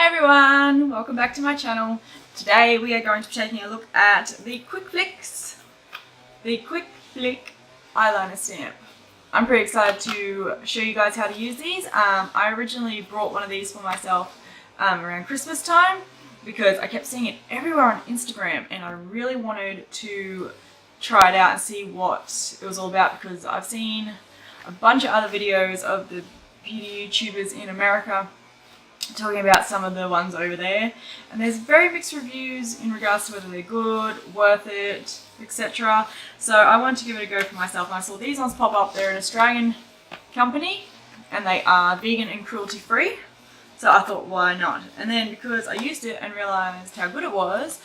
Hi everyone, welcome back to my channel. Today we are going to be taking a look at the Quick Flick Eyeliner Stamp. I'm pretty excited to show you guys how to use these. I originally brought one of these for myself around Christmas time because I kept seeing it everywhere on Instagram and I really wanted to try it out and see what it was all about, because I've seen a bunch of other videos of the beauty YouTubers in America talking about some of the ones over there, and there's very mixed reviews in regards to whether they're good, worth it, etc. So I wanted to give it a go for myself, and I saw these ones pop up. They're an Australian company and they are vegan and cruelty free, so I thought why not. And then because I used it and realized how good it was,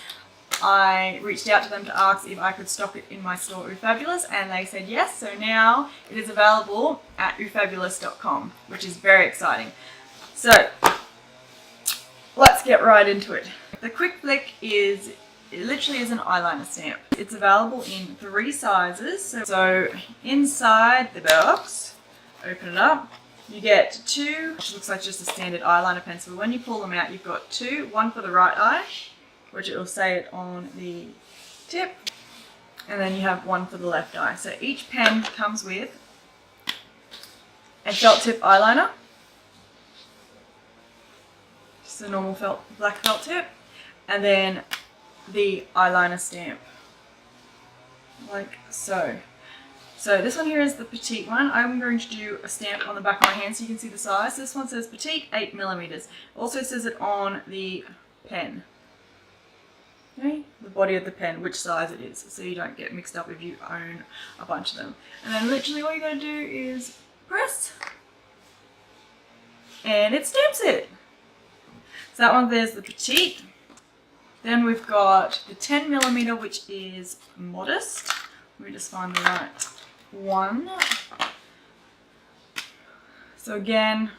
I reached out to them to ask if I could stock it in my store Fabulous, and they said yes. So now it is available at fabulous.com, which is very exciting. So let's get right into it. The Quick Flick it literally is an eyeliner stamp. It's available in 3 sizes. So inside the box, open it up, you get 2, which looks like just a standard eyeliner pencil. When you pull them out, you've got 2, one for the right eye, which it will say it on the tip, and then you have one for the left eye. So each pen comes with a felt tip eyeliner, just a normal black felt tip, and then the eyeliner stamp, like so. So this one here is the petite one. I'm going to do a stamp on the back of my hand so you can see the size. This one says petite, 8mm. Also says it on the pen. Okay, the body of the pen, which size it is, so you don't get mixed up if you own a bunch of them. And then literally all you gotta do is press, and it stamps it. So that one there's the petite. Then we've got the 10mm, which is modest. Let me just find the right one. So again,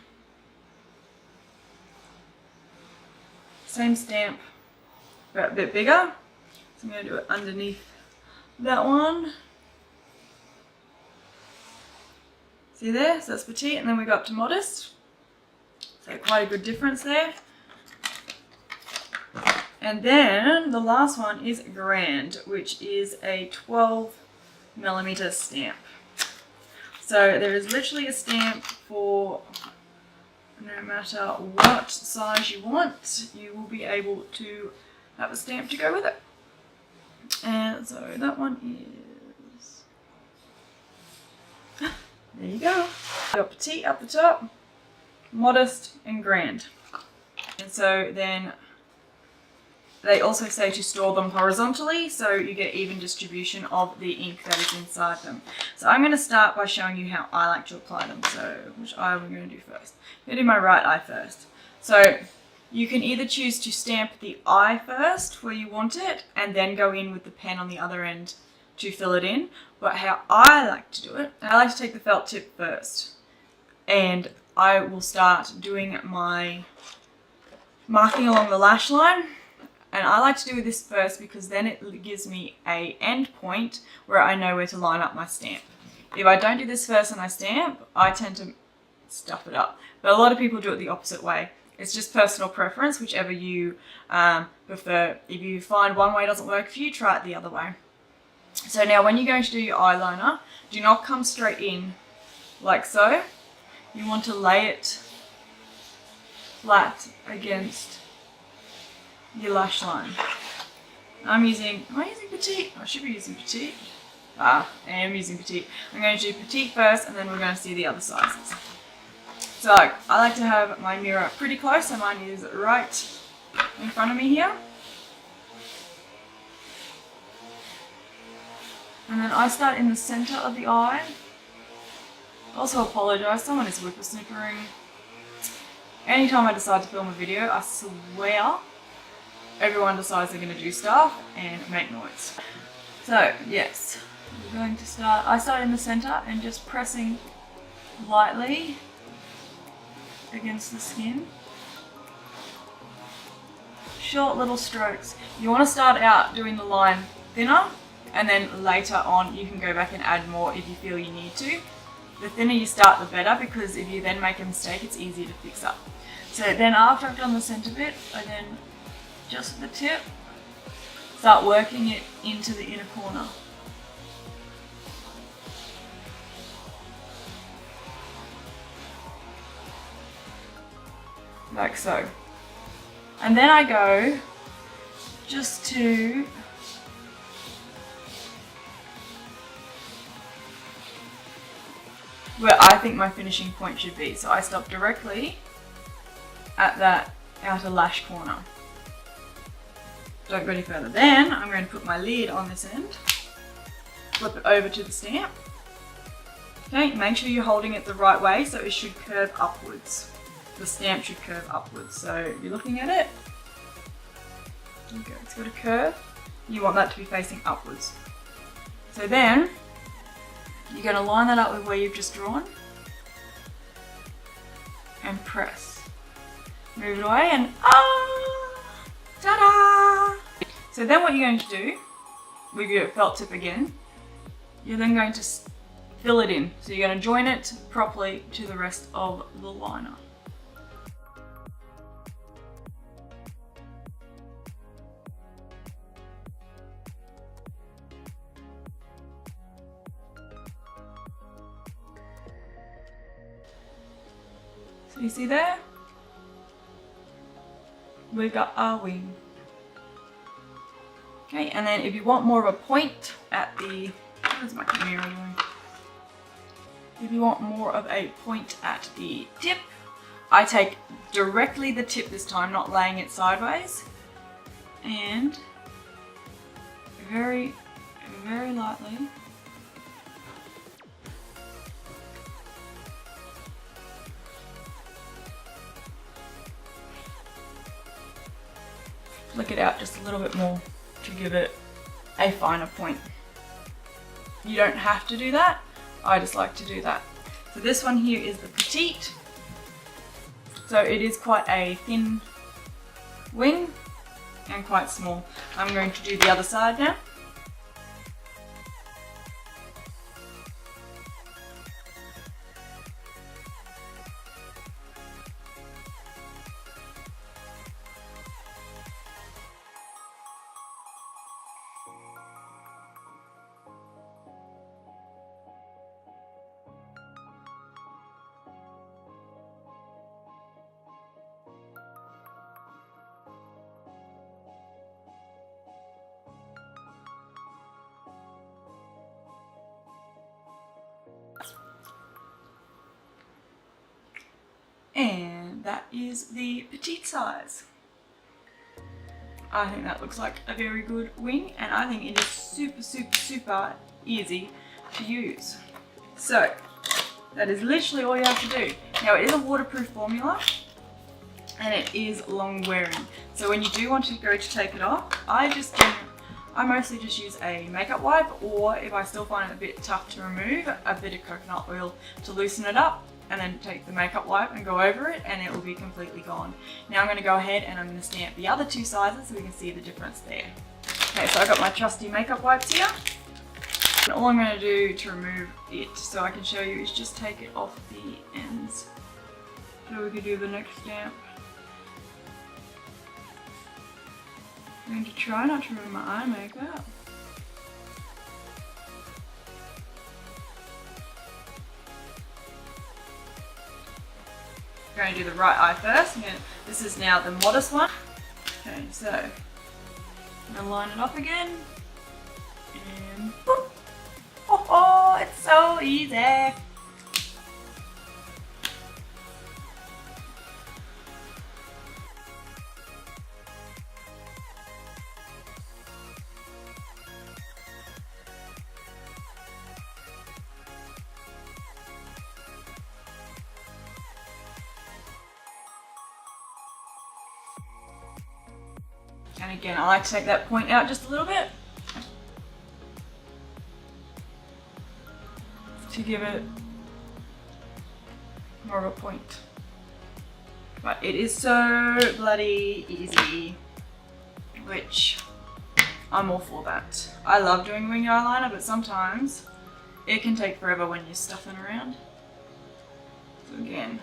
same stamp, but a bit bigger. So I'm going to do it underneath that one. See there? So that's petite, and then we go up to modest. So quite a good difference there. And then the last one is grand, which is a 12mm stamp. So there is literally a stamp for no matter what size you want, you will be able to have a stamp to go with it. And so that one is, there you go. Got petite up the top, modest and grand. And so then they also say to store them horizontally so you get even distribution of the ink that is inside them. So I'm going to start by showing you how I like to apply them. So which eye am I going to do first? I'm going to do my right eye first. So you can either choose to stamp the eye first where you want it and then go in with the pen on the other end to fill it in. But how I like to do it, I like to take the felt tip first, and I will start doing my marking along the lash line. And I like to do this first because then it gives me an end point where I know where to line up my stamp. If I don't do this first and I stamp, I tend to stuff it up. But a lot of people do it the opposite way. It's just personal preference, whichever you prefer. If you find one way doesn't work for you, try it the other way. So now when you're going to do your eyeliner, do not come straight in like so. You want to lay it flat against your lash line. Am I using petite? I should be using petite. I am using petite. I'm going to do petite first, and then we're going to see the other sizes. So I like to have my mirror pretty close, so mine is right in front of me here. And then I start in the center of the eye. Also apologise, someone is whippersnippering. Anytime I decide to film a video, I swear everyone decides they're going to do stuff and make noise. So yes, we're going to start. I start in the center and just pressing lightly against the skin. Short little strokes. You want to start out doing the line thinner, and then later on you can go back and add more if you feel you need to. The thinner you start, the better, because if you then make a mistake, it's easier to fix up. So then after I've done the centre bit, I then just with the tip, start working it into the inner corner. Like so. And then I go just to where I think my finishing point should be. So I stop directly at that outer lash corner. Don't go any further. Then I'm going to put my lid on this end, flip it over to the stamp. Okay, make sure you're holding it the right way so it should curve upwards. The stamp should curve upwards. So you're looking at it. Okay, it's got a curve. You want that to be facing upwards. So then you're going to line that up with where you've just drawn and press. Move it away and ta-da! So then what you're going to do with your felt tip again, you're then going to fill it in. So you're going to join it properly to the rest of the liner. So you see there? We've got our wing. Okay, and then if you want more of a point at the, where's my mirror anyway? If you want more of a point at the tip, I take directly the tip this time, not laying it sideways, and very, very lightly flick it out just a little bit more to give it a finer point. You don't have to do that, I just like to do that. So this one here is the petite. So it is quite a thin wing and quite small. I'm going to do the other side now. And that is the petite size. I think that looks like a very good wing, and I think it is super, super, super easy to use. So that is literally all you have to do. Now it is a waterproof formula and it is long wearing. So when you do want to go to take it off, I mostly just use a makeup wipe, or if I still find it a bit tough to remove, a bit of coconut oil to loosen it up, and then take the makeup wipe and go over it and it will be completely gone. Now I'm going to go ahead and I'm going to stamp the other two sizes so we can see the difference there. Okay, so I've got my trusty makeup wipes here. And all I'm going to do to remove it so I can show you is just take it off the ends. So we can do the next stamp. I'm going to try not to remove my eye makeup. I'm going to do the right eye first. This is now the modest one. Okay, so I'm going to line it up again. And boop. Oh, it's so easy. And again, I like to take that point out just a little bit to give it more of a point. But it is so bloody easy, which I'm all for that. I love doing wing eyeliner, but sometimes it can take forever when you're stuffing around. So again,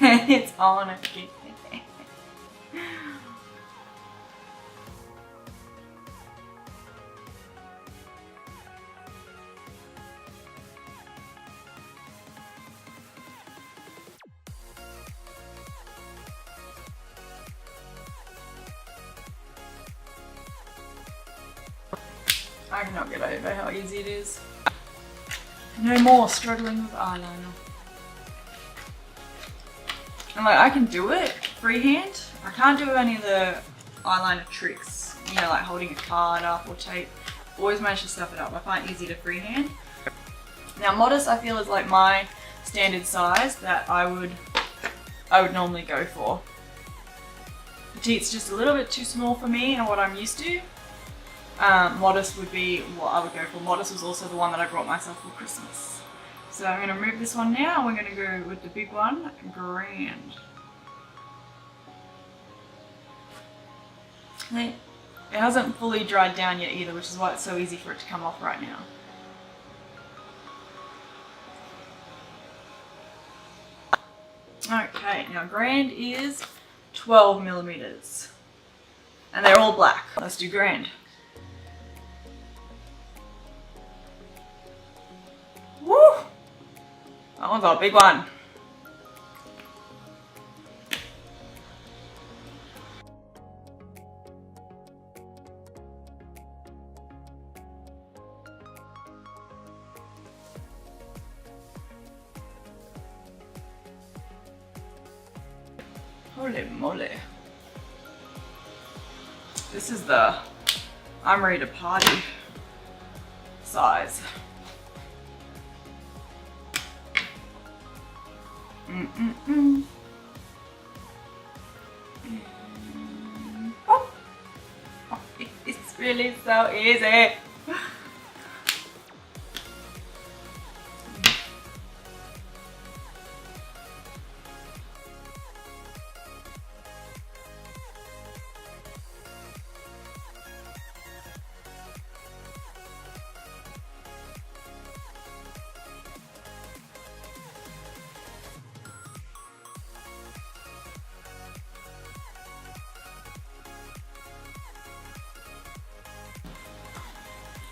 And it's on again. I cannot get over how easy it is. No more struggling with eyeliner. And like, I can do it freehand. I can't do any of the eyeliner tricks, you know, like holding a card up or tape. Always manage to stuff it up. I find it easy to freehand. Now modest, I feel, is like my standard size that I would normally go for. Petite's just a little bit too small for me and what I'm used to. Modest would be what I would go for. Modest was also the one that I brought myself for Christmas. So I'm going to remove this one now. We're going to go with the big one, Grand. It hasn't fully dried down yet either, which is why it's so easy for it to come off right now. Okay, now Grand is 12 millimeters. And they're all black. Let's do Grand. Woo! That one's a big one. Holy moly. This is the I'm ready to party size. Oh. Oh, it's really so easy.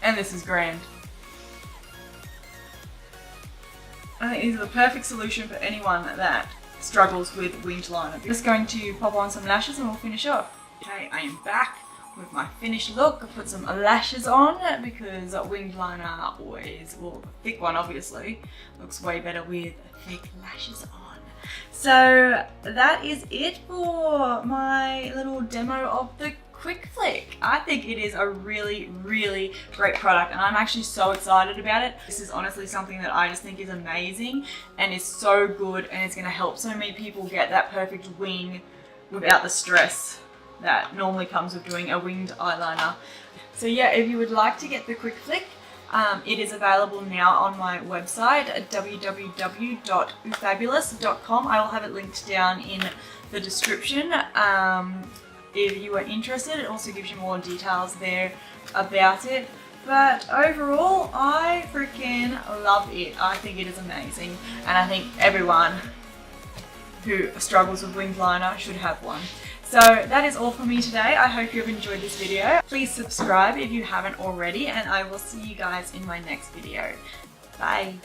And this is Grand. I think these are the perfect solution for anyone that struggles with winged liner. I'm just going to pop on some lashes and we'll finish off. Okay, I am back with my finished look. I put some lashes on because winged liner always, well, a thick one obviously, looks way better with thick lashes on. So that is it for my little demo of the Quick Flick. I think it is a really, really great product and I'm actually so excited about it. This is honestly something that I just think is amazing and is so good, and it's going to help so many people get that perfect wing without the stress that normally comes with doing a winged eyeliner. So yeah, if you would like to get the Quick Flick, it is available now on my website at www.ufabulous.com. I will have it linked down in the description. If you are interested, it also gives you more details there about it. But overall, I freaking love it. I think it is amazing, and I think everyone who struggles with winged liner should have one. So that is all for me today. I hope you have enjoyed this video. Please subscribe if you haven't already, and I will see you guys in my next video. Bye.